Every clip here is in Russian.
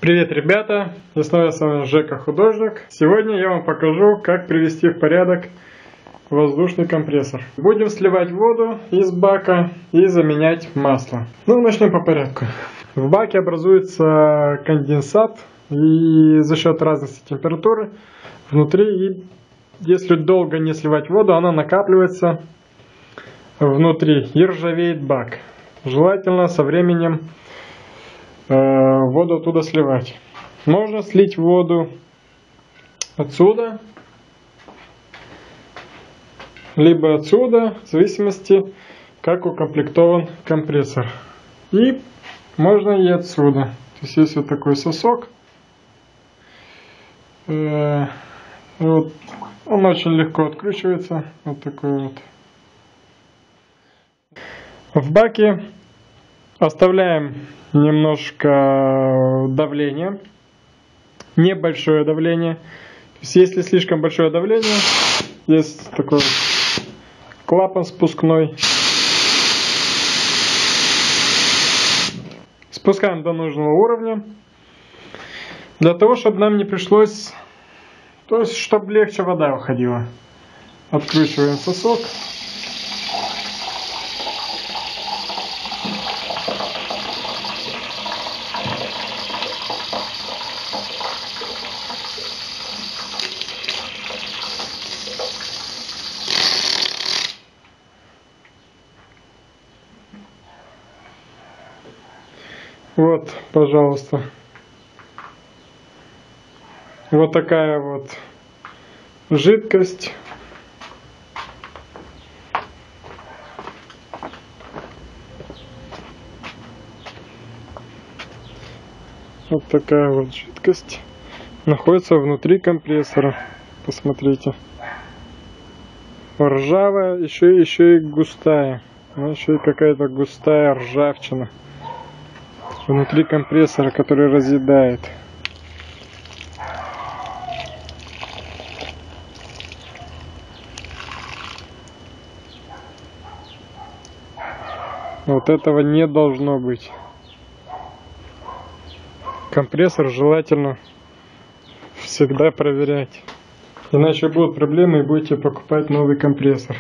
Привет, ребята! И снова с вами Жека Художник. Сегодня я вам покажу, как привести в порядок воздушный компрессор. Будем сливать воду из бака и заменять масло. Начнем по порядку. В баке образуется конденсат, и за счет разности температуры внутри, и если долго не сливать воду, она накапливается внутри и ржавеет бак. Желательно со временем воду оттуда сливать. Можно слить воду отсюда, либо отсюда, в зависимости, как укомплектован компрессор. И можно и отсюда. То есть есть вот такой сосок. Он очень легко откручивается. Вот такой вот. В баке оставляем немножко давления, небольшое давление. То есть, если слишком большое давление, есть такой клапан спускной. Спускаем до нужного уровня, для того, чтобы нам не пришлось, то есть, чтобы легче вода выходила. Откручиваем сосок. Вот, пожалуйста. Вот такая вот жидкость. Вот такая вот жидкость находится внутри компрессора. Посмотрите. Ржавая, еще и густая. Еще и какая-то густая ржавчина внутри компрессора, который разъедает. Вот этого не должно быть. Компрессор желательно всегда проверять. Иначе будут проблемы и будете покупать новый компрессор.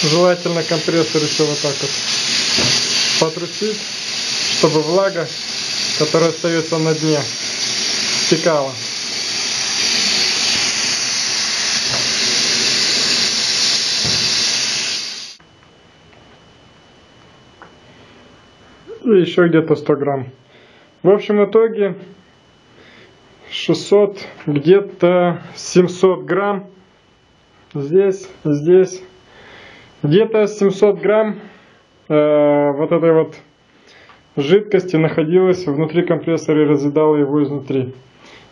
Желательно компрессор еще вот так вот потрусить, чтобы влага, которая остается на дне, стекала. И еще где-то 100 грамм. В общем, в итоге 600, где-то 700 грамм. Здесь. Где-то 700 грамм вот этой вот жидкости находилось внутри компрессора и разъедало его изнутри.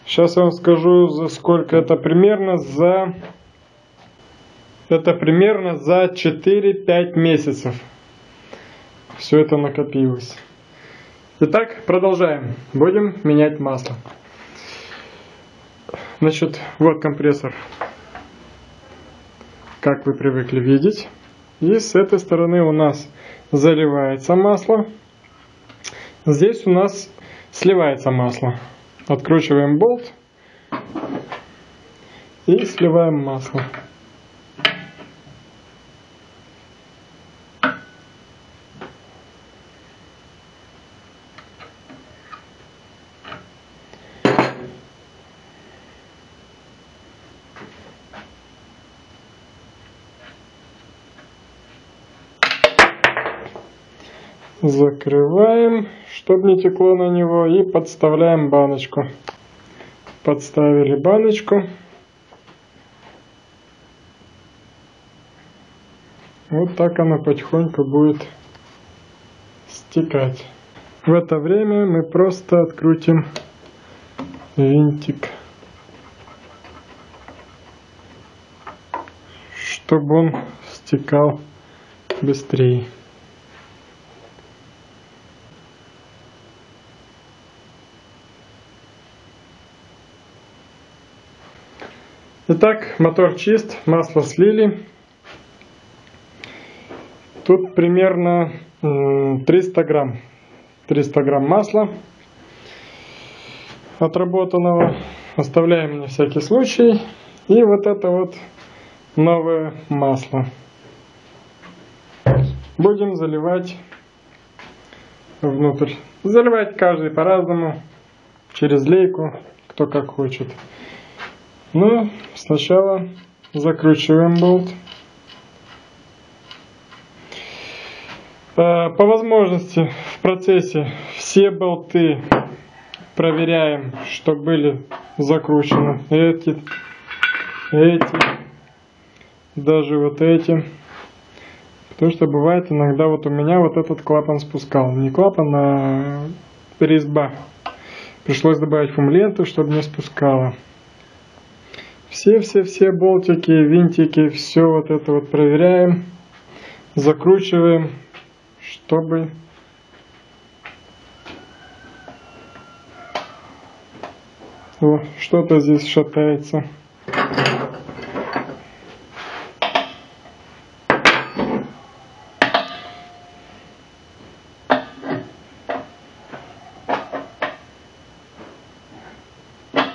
Сейчас я вам скажу, за сколько это примерно. Это примерно за 4-5 месяцев. Все это накопилось. Итак, продолжаем. Будем менять масло. Значит, вот компрессор, как вы привыкли видеть. И с этой стороны у нас заливается масло. Здесь у нас сливается масло. Откручиваем болт и сливаем масло. Закрываем, чтобы не текло на него, и подставляем баночку. Подставили баночку. Вот так оно потихоньку будет стекать. В это время мы просто открутим винтик, чтобы он стекал быстрее. Итак, мотор чист, масло слили. Тут примерно 300 грамм. 300 грамм масла отработанного. Оставляем на всякий случай. И вот это вот новое масло. Будем заливать внутрь. Заливать каждый по-разному. Через лейку, кто как хочет. Но сначала закручиваем болт. По возможности в процессе все болты проверяем, чтобы были закручены. Эти, даже вот эти. Потому что бывает иногда, вот у меня вот этот клапан спускал. Не клапан, а резьба. Пришлось добавить фумленту, чтобы не спускало. Все болтики, винтики, все вот это вот проверяем, закручиваем, чтобы что-то здесь шатается.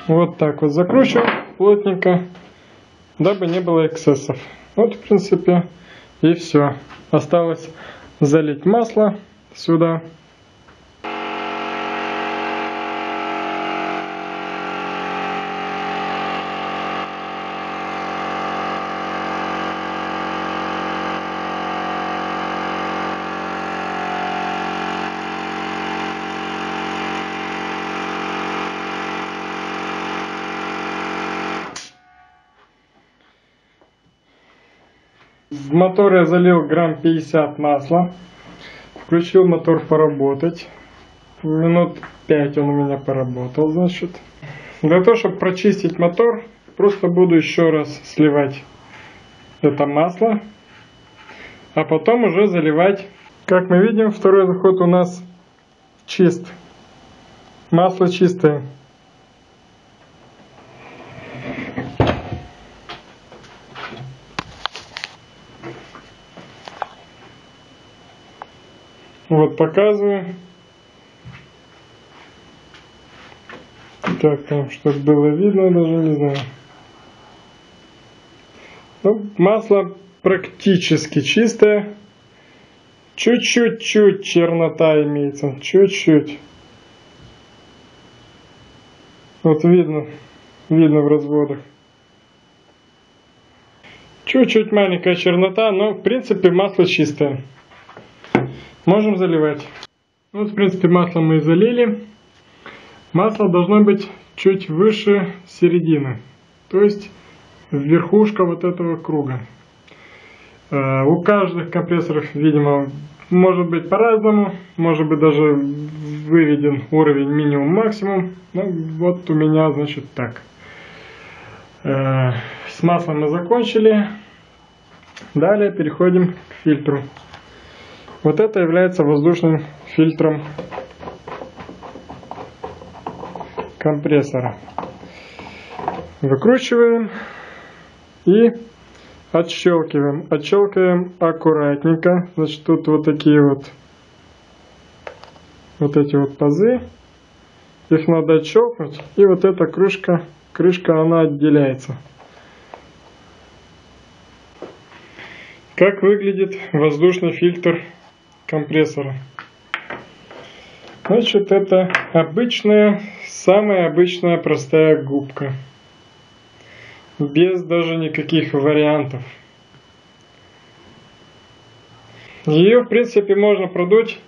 Вот так вот закручиваем плотненько, дабы не было эксцессов. Вот, в принципе, и все. Осталось залить масло сюда. В мотор я залил грамм 50 масла. Включил мотор поработать. Минут 5 он у меня поработал, значит. Для того, чтобы прочистить мотор, просто буду еще раз сливать это масло. А потом уже заливать. Как мы видим, второй заход у нас чист. Масло чистое. Вот показываю. Так, там, чтобы было видно, даже не знаю. Ну, масло практически чистое. Чуть-чуть чернота имеется. Чуть-чуть. Вот видно в разводах. Чуть-чуть маленькая чернота, но в принципе масло чистое. Можем заливать. Вот, в принципе, масло мы залили. Масло должно быть чуть выше середины. То есть верхушка вот этого круга. У каждых компрессоров, видимо, может быть по-разному. Может быть даже выведен уровень минимум-максимум. Ну, вот у меня, значит, так. С маслом мы закончили. Далее переходим к фильтру. Вот это является воздушным фильтром компрессора. Выкручиваем и отщелкиваем. Отщелкиваем аккуратненько. Значит, тут вот такие вот эти вот пазы. Их надо отщелкнуть. И вот эта крышка, она отделяется. Как выглядит воздушный фильтр компрессора? Значит, это обычная, самая обычная простая губка. Без даже никаких вариантов. Ее, в принципе, можно продуть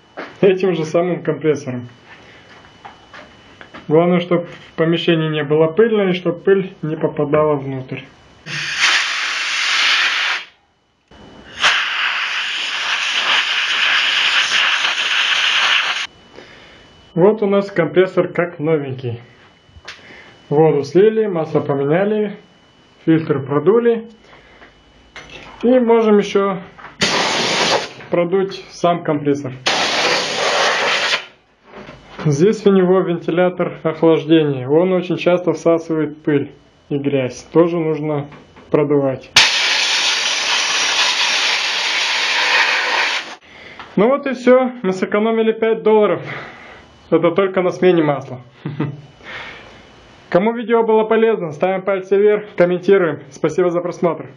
этим же самым компрессором. Главное, чтобы в помещении не было пыльно и чтобы пыль не попадала внутрь. Вот у нас компрессор как новенький. Воду слили, масло поменяли, фильтр продули. И можем еще продуть сам компрессор. Здесь у него вентилятор охлаждения. Он очень часто всасывает пыль и грязь. Тоже нужно продувать. Ну вот и все. Мы сэкономили $5. Это только на смене масла. Кому видео было полезно, ставим пальцы вверх, комментируем. Спасибо за просмотр.